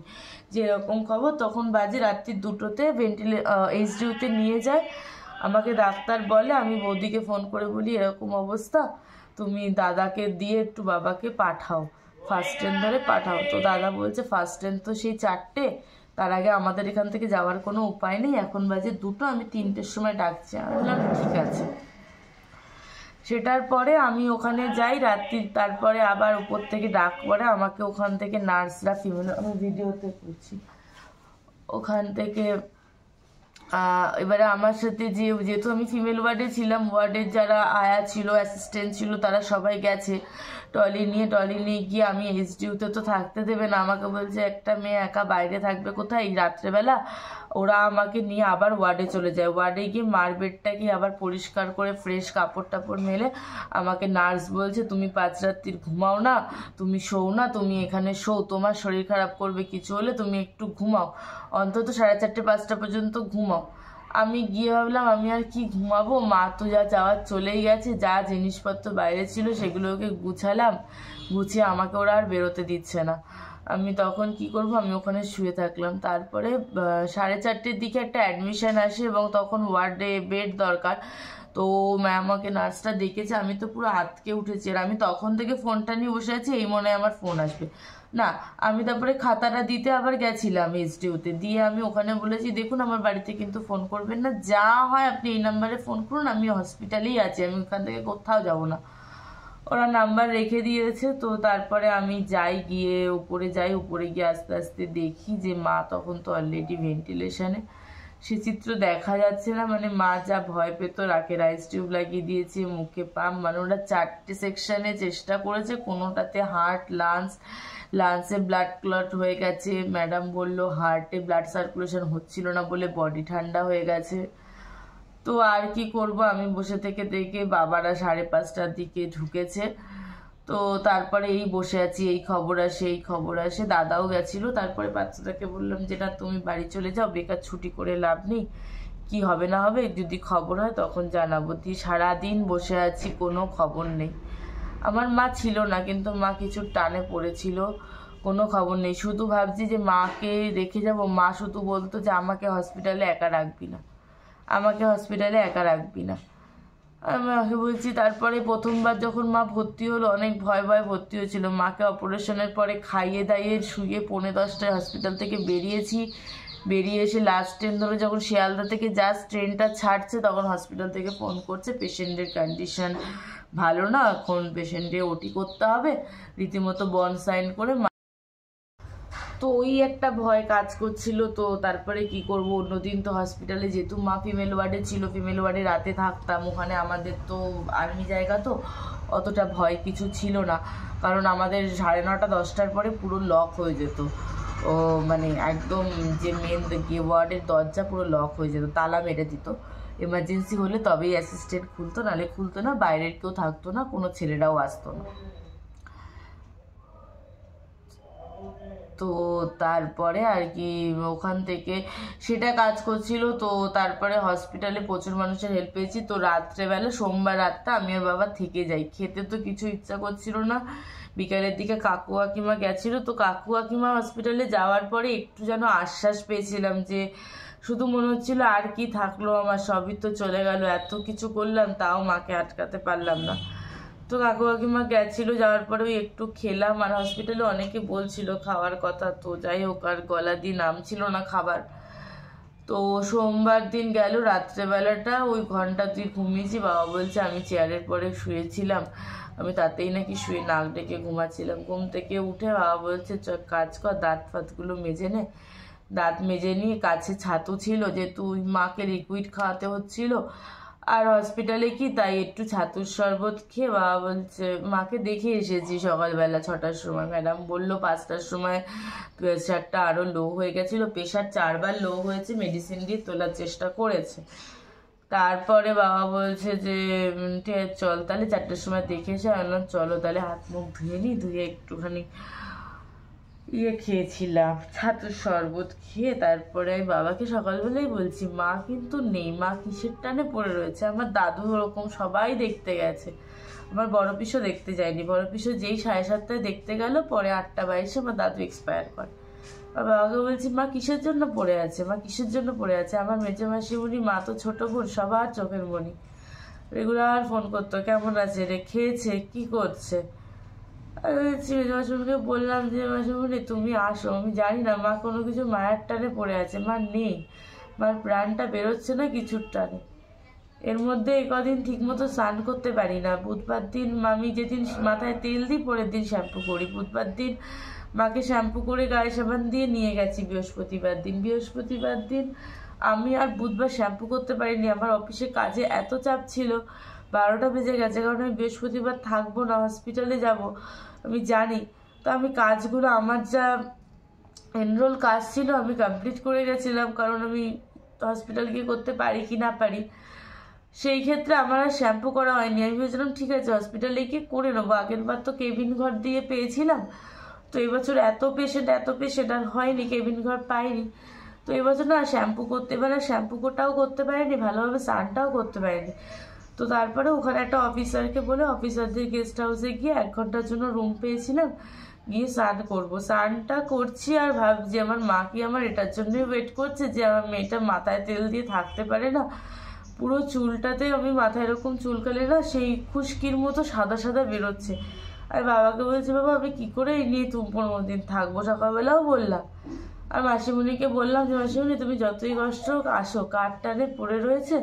যে এরকম খবর। তখন বাজে রাত্রির 2টোতে HDU-তে নিয়ে যায় আমাকে ডাক্তার, বলে আমি বৌদিকে ফোন করে বলি এরকম অবস্থা, তুমি দাদাকে দিয়ে একটু বাবাকে পাঠাও, ফার্স্ট ট্রেন ধরে পাঠাও। তো দাদা বলছে ফার্স্ট ট্রেন তো সেই 4টে, তার আগে আমাদের এখান থেকে যাওয়ার কোনো উপায় নেই, এখন বাজে 2টো, আমি 3টের সময় ডাকছি। আমি বললাম ঠিক আছে। সেটার পরে আমি ওখানে যাই রাত্রির, তারপরে আবার উপর থেকে ডাক পড়ে আমাকে, ওখান থেকে নার্সরা, ফিমেল, আমি ভিডিওতে করছি, ওখান থেকে এবারে আমার সাথে যেহেতু আমি ফিমেল ওয়ার্ডে ছিলাম, ওয়ার্ডের যারা আয়া ছিল, অ্যাসিস্ট্যান্ট ছিল, তারা সবাই গেছে টলি নিয়ে গিয়ে, আমি HDU-তে তো থাকতে দেবে না, আমাকে বলছে একটা মেয়ে একা বাইরে থাকবে কোথায় এই রাত্রেবেলা। ওরা আমাকে নিয়ে আবার ওয়ার্ডে চলে যায়, ওয়ার্ডে গিয়ে মার বেডটাকে আবার পরিষ্কার করে ফ্রেশ কাপড় টাপড় মেলে আমাকে নার্স বলছে তুমি 5 রাত্রির ঘুমাও না, তুমি শোও না, তুমি এখানে শোও, তোমার শরীর খারাপ করবে, কিছু হলে তুমি একটু ঘুমাও, অন্তত 4:30 5টা পর্যন্ত ঘুমাও। আমি গিয়ে ভাবলাম আমি আর কি ঘুমাবো, মা তো যা যাওয়ার চলেই গেছে, যা জিনিসপত্র বাইরে ছিল সেগুলোকে গুছালাম, গুছিয়ে আমাকে ওরা আর বেরোতে দিচ্ছে না। আমি তখন কি করব, আমি ওখানে শুয়ে থাকলাম। তারপরে 4:30-র দিকে একটা অ্যাডমিশন আসে এবং তখন ওয়ার্ডে বেড দরকার, তো আমাকে নার্সটা ডেকেছে, আমি তো পুরো আতকে উঠেছি। আর আমি তখন থেকে ফোনটা নিয়ে বসে আছি, এই মনে হয় আমার ফোন আসবে না। আমি তারপরে খাতাটা দিতে আবার গেছিলাম এসডিওতে, দিয়ে আমি ওখানে বলেছি দেখুন আমার বাড়িতে কিন্তু ফোন করবেন না, যা হয় আপনি এই নাম্বারে ফোন করুন, আমি হসপিটালেই আছি, আমি ওখান থেকে কোথাও যাব না। ওরা নাম্বার রেখে দিয়েছে। তো তারপরে আমি যাই, গিয়ে উপরে যাই, উপরে গিয়ে আস্তে আস্তে দেখি যে মা তখন তো অলরেডি ভেন্টিলেশনে, সে চিত্র দেখা যাচ্ছে না। মানে মা যা ভয় পেত, রাকের আইস টিউব লাগিয়ে দিয়েছে, মুখে পাম্প, মানে ওরা 4টে সেকশনে চেষ্টা করেছে, কোনোটাতে হার্ট, লাংসে ব্লাড ক্লট হয়ে গেছে। ম্যাডাম বলল হার্টে ব্লাড সার্কুলেশন হচ্ছিল না বলে বডি ঠান্ডা হয়ে গেছে। তো আর কি করব, আমি বসে থেকে দেখে বাবারা 5:30টার দিকে ঢুকেছে। তো তারপরে এই বসে আছি, এই খবর আসে এই খবর আসে, দাদাও গেছিল। তারপরে বাচ্চাটাকে বললাম যে না তুমি বাড়ি চলে যাও, বেকার ছুটি করে লাভ নেই, কি হবে না হবে যদি খবর হয় তখন জানাবো। দিয়ে সারাদিন বসে আছি, কোনো খবর নেই। আমার মা ছিল না, কিন্তু মা কিছু টানে পড়েছিল, কোনো খবর নেই। শুধু ভাবছি যে মাকে রেখে যাব, মা শুধু বলতো যে আমাকে হসপিটালে একা রাখবি না, আমাকে হসপিটালে একা রাখবি না। আমি মাকে বলছি। তারপরে প্রথমবার যখন মা ভর্তি হলো, অনেক ভয় ভয় ভর্তি হয়েছিল। মাকে অপারেশনের পরে খাইয়ে দাইয়ে শুয়ে 9:45টায় হসপিটাল থেকে বেরিয়েছি। বেরিয়ে এসে লাস্ট ট্রেন ধরে যখন শিয়ালদা থেকে জাস্ট ট্রেনটা ছাড়ছে, তখন হসপিটাল থেকে ফোন করছে পেশেন্টের কন্ডিশন ভালো না, এখন পেশেন্টের ওটি করতে হবে, রীতিমতো বন্ড সাইন করে। তো ওই একটা ভয় কাজ করছিল। তো তারপরে কি করব, অন্যদিন তো হসপিটালে যেহেতু মা ফিমেল ওয়ার্ডে ছিল, ফিমেল ওয়ার্ডে রাতে থাকতাম, ওখানে আমাদের তো আর্মি জায়গা, তো অতটা ভয় কিছু ছিল না, কারণ আমাদের 9:30 10টার পরে পুরো লক হয়ে যেত। ও মানে একদম যে মেন ওয়ার্ডের দরজা পুরো লক হয়ে যেত, তালা মেরে দিত। এমার্জেন্সি হলে তবেই অ্যাসিস্ট্যান্ট খুলতো, নাহলে খুলতো না, বাইরের কেউ থাকতো না, কোনো ছেলেরাও আসতো না। তো তারপরে আর কি ওখান থেকে সেটা কাজ করছিল। তো তারপরে হসপিটালে প্রচুর মানুষের হেল্প পেয়েছি। তো রাত্রেবেলা সোমবার রাতটা আমি আর বাবা থেকে যাই, খেতে তো কিছু ইচ্ছা করছিল না। বিকালের দিকে কাকু কাকিমা গেছিল। তো কাকু কাকিমা হসপিটালে যাওয়ার পরে একটু যেন আশ্বাস পেয়েছিলাম, যে শুধু মনে হচ্ছিল আর কি থাকলো আমার, সবই তো চলে গেল, এত কিছু করলাম তাও মাকে আটকাতে পারলাম না। তো কাকু কাকিমা গেছিল, যাওয়ার পরে ওই একটু খেলাম। আর হসপিটালে অনেকে বলছিল খাওয়ার কথা, তো যাই হোক আর গলা দিয়ে নামছিল না খাবার। তো সোমবার দিন গেল রাত্রেবেলাটা, ওই ঘন্টা 2 ঘুমিয়েছি। বাবা বলছে আমি চেয়ারের পরে শুয়েছিলাম, আমি তাতেই নাকি শুয়ে নাক ডেকে ঘুমাচ্ছিলাম। ঘুম থেকে উঠে বাবা বলছে চ কাজ কর, দাঁত ফাতগুলো মেজে নে। দাঁত মেজে নিয়ে কাছে ছাতু ছিল, যেহেতু মাকে লিকুইড খাওয়াতে হচ্ছিল, আর হসপিটালে কি তাই একটু ছাতুর শরবত খেয়ে বাবা বলছে, মাকে দেখে এসেছি সকালবেলা 6টার সময়। ম্যাডাম বললো 5টার সময় প্রেশারটা আরও লো হয়ে গেছিলো, প্রেশার 4বার লো হয়েছে, মেডিসিন দিয়ে তোলার চেষ্টা করেছে। তারপরে বাবা বলছে যে ঠিক আছে চল তাহলে 4টার সময় দেখে এসে, বললাম চলো তাহলে হাত মুখ ধুয়ে নিই, ধুয়ে একটুখানি খেয়েছিলাম ছাতুর শরবত খেয়ে। তারপরে আমি বাবাকে সকালবেলাই বলছি মা কিন্তু নেই, মা কিসের টানে পড়ে রয়েছে। আমার দাদু ওরকম সবাই দেখতে গেছে, আমার বড় পিসও দেখতে যায়নি। বড় পিসও যেই 7:30টায় দেখতে গেল, পরে 8:22 আমার দাদু এক্সপায়ার করে। আর বাবাকে বলছি মা কিসের জন্য পড়ে আছে, মা কিসের জন্য পড়ে আছে। আমার মেজো মাসিমণি, মা তো ছোট বোন, সবার চোখের মণি, রেগুলার ফোন করতো কেমন আছে রে, খেয়েছে, কি করছে। মাসুমকে বললাম যে মাসুমনি তুমি আসো, আমি জানি না মা কোনো কিছু মায়ের টানে পড়ে আছে, মা নেই, মার প্রাণটা বেরোচ্ছে না কিছুর টানে। এর মধ্যে এই কদিন ঠিক মতো স্নান করতে পারি না। বুধবার দিন আমি যেদিন মাথায় তেল দিই, পরের দিন শ্যাম্পু করি। বুধবার দিন মাকে শ্যাম্পু করে গায়ে সাবান দিয়ে নিয়ে গেছি বৃহস্পতিবার দিন আমি আর বুধবার শ্যাম্পু করতে পারিনি। আমার অফিসে কাজে এত চাপ ছিল, 12টা বেজে গেছে, কারণ আমি বৃহস্পতিবার থাকবো না, হসপিটালে যাব আমি জানি। তো আমি কাজগুলো আমার যা এনরোল কাজ ছিল আমি কমপ্লিট করে গেছিলাম, কারণ আমি হসপিটাল গিয়ে করতে পারি কি না পারি, সেই ক্ষেত্রে আমার আর শ্যাম্পু করা হয়নি। আমি ভেবেছিলাম ঠিক আছে হসপিটালে গিয়ে করে নেবো, আগের বার তো কেবিন ঘর দিয়ে পেয়েছিলাম, তো এবছর এত পেশেন্ট আর হয়নি, কেবিন ঘর পাইনি। তো এবছর না শ্যাম্পু করতে পারে, শ্যাম্পুটাও করতে পারিনি, ভালোভাবে স্নানটাও করতে পারিনি। তো তারপরে ওখানে একটা অফিসারকে বলে অফিসারদের গেস্ট হাউসে গিয়ে 1 ঘন্টার জন্য রুম পেয়েছিলাম, গিয়ে স্নান করবো। স্নানটা করছি আর ভাবছি আমার মা কি আমার এটার জন্যই ওয়েট করছে যে আমার মেয়েটা মাথায় তেল দিয়ে থাকতে পারে না, পুরো চুলটাতে আমি মাথায় এরকম চুলকালে না সেই খুশকির মতো সাদা সাদা বেরোচ্ছে। আর বাবাকে বলছি, বাবা আমি কী করে এই নিয়ে 15 দিন থাকবো? সকালবেলাও বললাম, আর মাসিমণিকে বললাম যে মাসিমণি তুমি যতই কষ্ট হোক আসো, কাঠ টানে পড়ে রয়েছে।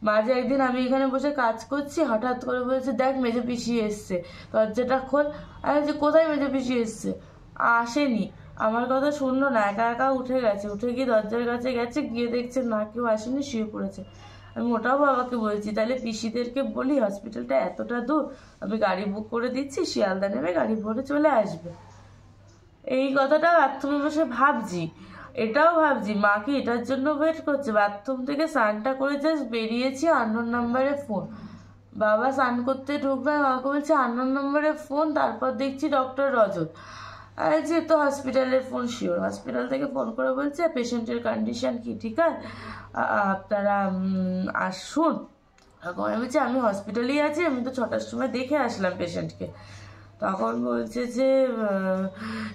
মাঝে একদিন আমি এখানে বসে কাজ করছি, হঠাৎ করে বলছে দেখ মেজো পিসি এসছে, দরজাটা খোল। আর যে কোথায় মেজো পিসি এসছে? আসেনি, আমার কথা শুনলো না, একা একা উঠে গেছে। উঠে গিয়ে দরজার কাছে গেছে, গিয়ে দেখছে না কেউ আসেনি, শুয়ে পড়েছে। আমি ওটাও বাবাকে বলছি তাহলে পিসিদেরকে বলি হসপিটালটা এতটা দূর, আমি গাড়ি বুক করে দিচ্ছি, শিয়ালদা নেমে গাড়ি ভরে চলে আসবে। এই কথাটা বাথরুমে বসে ভাবছি, এটাও ভাবছি মা কি এটার জন্য ওয়েট করছে। বাথরুম থেকে স্নানটা করে জাস্ট বেরিয়েছি, আননোন নাম্বারে ফোন। বাবা স্নান করতে ঢুকবে, বাবাকে বলছে আননোন নাম্বারে ফোন। তারপর দেখছি ডক্টর রজত। আর যে তো হসপিটালের ফোন, শিওর হসপিটাল থেকে ফোন করে বলছে পেশেন্টের কন্ডিশন কি ঠিক আছে, আপনারা আসুন। আমি বলছি আমি হসপিটালেই আছি, আমি তো 6টার সময় দেখে আসলাম পেশেন্টকে। তখন বলছে যে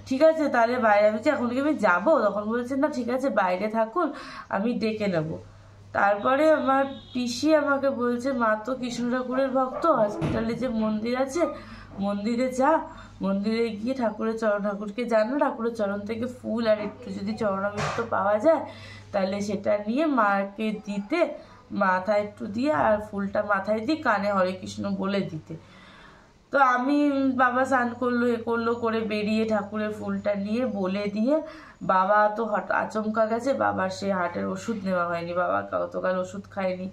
ঠিক আছে তাহলে বাইরে, আমি বলছি এখন কি আমি যাবো? তখন বলছে না ঠিক আছে বাইরে থাকুন, আমি ডেকে নেব। তারপরে আমার পিসি আমাকে বলছে মা তো কৃষ্ণ ঠাকুরের ভক্ত, হসপিটালে যে মন্দির আছে মন্দিরে যা, মন্দিরে গিয়ে ঠাকুরের চরণ, ঠাকুরকে জানো ঠাকুরের চরণ থেকে ফুল আর একটু যদি চরণামৃত পাওয়া যায় তাহলে সেটা নিয়ে মাকে দিতে, মাথায় একটু দিয়ে আর ফুলটা মাথায় দিয়ে কানে হরে কৃষ্ণ বলে দিতে। তো আমি বাবা স্নান করলো এ করলো করে বেরিয়ে ঠাকুরের ফুলটা নিয়ে বলে দিয়ে, বাবা তো আচমকা গেছে, বাবার সে হার্টের ওষুধ নেওয়া হয়নি, বাবা গতকাল ওষুধ খায়নি,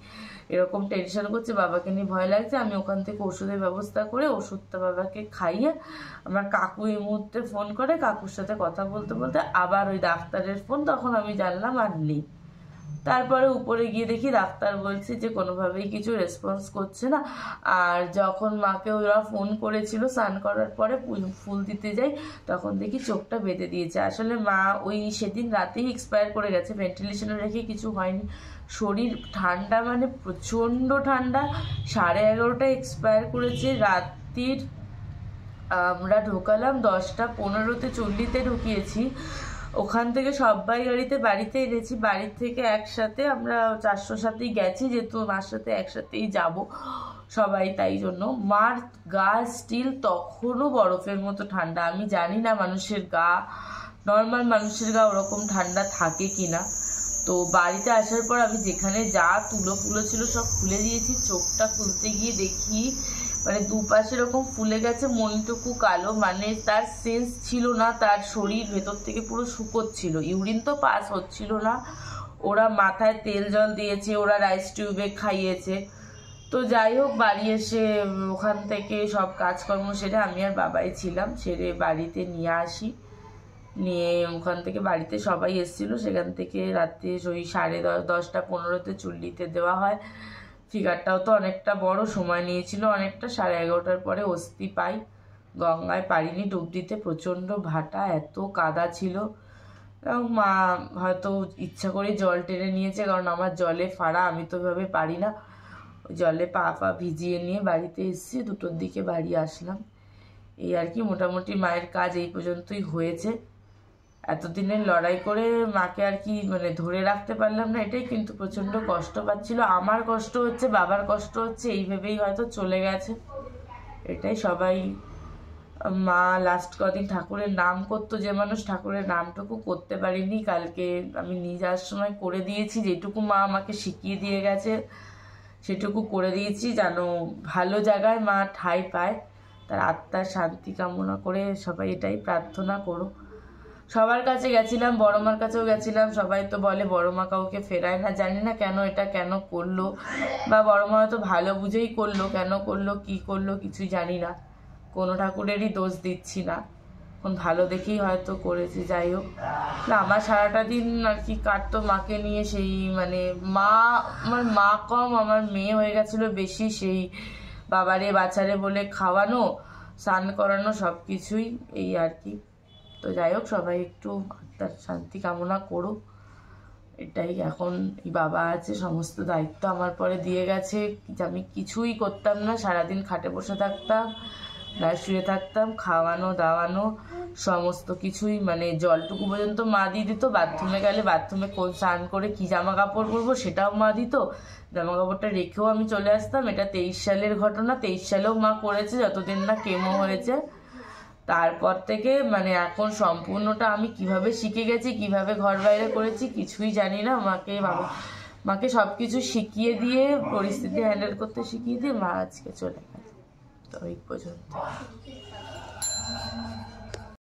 এরকম টেনশন করছে, বাবাকে নিয়ে ভয় লাগছে। আমি ওখান থেকে ওষুধের ব্যবস্থা করে ওষুধটা বাবাকে খাইয়ে, আমার কাকু এই মুহূর্তে ফোন করে, কাকুর সাথে কথা বলতে বলতে আবার ওই ডাক্তারের ফোন, তখন আমি জানলাম আর নেই। তারপরে উপরে গিয়ে দেখি ডাক্তার বলছে যে কোনোভাবেই কিছু রেসপন্স করছে না। আর যখন মাকে ওরা ফোন করেছিল স্নান করার পরে ফুল দিতে যাই, তখন দেখি চোখটা বেঁধে দিয়েছে। আসলে মা ওই সেদিন রাতেই এক্সপায়ার করে গেছে, ভেন্টিলেশনে রেখে কিছু হয়নি। শরীর ঠান্ডা মানে প্রচণ্ড ঠান্ডা, 11:30টায় এক্সপায়ার করেছে। রাত্রির আমরা ঢোকালাম 10:15-তে, চল্লিতে ঢুকিয়েছি। ওখান থেকে সবাই গাড়িতে বাড়িতে এনেছি, বাড়ির থেকে একসাথে আমরা 400 সাথেই গেছি, যেহেতু মার সাথে একসাথেই যাব সবাই, তাই জন্য। মার গা স্টিল তখনও বরফের মতো ঠান্ডা। আমি জানি না মানুষের গা, নর্মাল মানুষের গা ওরকম ঠান্ডা থাকে কিনা। তো বাড়িতে আসার পর আমি যেখানে যা তুলো ফুলো ছিল সব খুলে দিয়েছি। চোখটা খুলতে গিয়ে দেখি মানে দুপাশে এরকম ফুলে গেছে, মনটুকু কালো, মানে তার সেন্স ছিল না, তার শরীর ভেতর থেকে পুরো শুকোচ্ছিল, ইউরিন তো পাস হচ্ছিল না। ওরা মাথায় তেল জল দিয়েছে, ওরা রাইস টিউবে খাইয়েছে। তো যাই হোক বাড়ি এসে ওখান থেকে সব কাজকর্ম সেরে, আমি আর বাবাই ছিলাম, সেরে বাড়িতে নিয়ে আসি। নিয়ে ওখান থেকে বাড়িতে সবাই এসেছিল, সেখান থেকে রাত্রে ওই 10:15-তে চুল্লিতে দেওয়া হয়। ফিগারটাও তো অনেকটা বড়, সময় নিয়েছিল অনেকটা। 11:30টার পরে অস্থি পাই। গঙ্গায় পারিনি ডুব দিতে, প্রচণ্ড ভাটা, এত কাদা ছিল। মা হয়তো ইচ্ছা করে জল টেনে নিয়েছে, কারণ আমার জলে ফাড়া, আমি তো ওইভাবে পারি না। জলে পা ভিজিয়ে নিয়ে বাড়িতে এসেছি, 2টোর দিকে বাড়ি আসলাম। এই আর কি, মোটামুটি মায়ের কাজ এই পর্যন্তই হয়েছে। এতদিনের লড়াই করে মাকে আর কি মানে ধরে রাখতে পারলাম না, এটাই কিন্তু প্রচণ্ড কষ্ট পাচ্ছিল। আমার কষ্ট হচ্ছে, বাবার কষ্ট হচ্ছে, এই ভেবেই হয়তো চলে গেছে। এটাই সবাই। মা লাস্ট কদিন ঠাকুরের নাম করতো, যে মানুষ ঠাকুরের নামটুকু করতে পারিনি, কালকে আমি নিয়ে যাওয়ার সময় করে দিয়েছি। যেটুকু মা আমাকে শিখিয়ে দিয়ে গেছে সেটুকু করে দিয়েছি, যেন ভালো জায়গায় মা ঠাঁই পায়। তার আত্মার শান্তি কামনা করে সবাই এটাই প্রার্থনা করো। সবার কাছে গেছিলাম, বড় মার কাছেও গেছিলাম। সবাই তো বলে বড় মা কাউকে ফেরায় না, জানি না কেন এটা কেন করলো, বা বড় মা হয়তো ভালো বুঝেই করলো, কেন করলো কি করলো কিছুই জানি না। কোনো ঠাকুরেরই দোষ দিচ্ছি না, এখন ভালো দেখেই হয়তো করেছি। যাই হোক, না আমার সারাটা দিন আর কি কাটতো মাকে নিয়ে। সেই মানে মা, আমার মা কম, আমার মেয়ে হয়ে গেছিলো বেশি। সেই বাবারে বাচ্চারে বলে খাওয়ানো, স্নান করানো, সব কিছুই এই আর কি। তো যাই হোক, সবাই একটু আত্মার শান্তি কামনা করো, এটাই। এখন এই বাবা আছে, সমস্ত দায়িত্ব আমার পরে দিয়ে গেছে। আমি কিছুই করতাম না, সারাদিন খাটে বসে থাকতাম, না শুয়ে থাকতাম, খাওয়ানো দাওয়ানো, সমস্ত কিছুই মানে জলটুকু পর্যন্ত মা দিয়ে দিত। বাথরুমে গেলে বাথরুমে কোন স্নান করে কি জামা কাপড় পরবো সেটাও মা দিত, জামা কাপড়টা রেখেও আমি চলে আসতাম। এটা 23 সালের ঘটনা, 23 সালেও মা করেছে যতদিন না কেমো হয়েছে। তারপর থেকে মানে এখন সম্পূর্ণটা আমি কিভাবে শিখে গেছি, কিভাবে ঘর বাইরে করেছি কিছুই জানি না। মাকে সব কিছু শিখিয়ে দিয়ে, পরিস্থিতি হ্যান্ডেল করতে শিখিয়ে দিয়ে মা আজকে চলে গেছে। তো এই পর্যন্ত।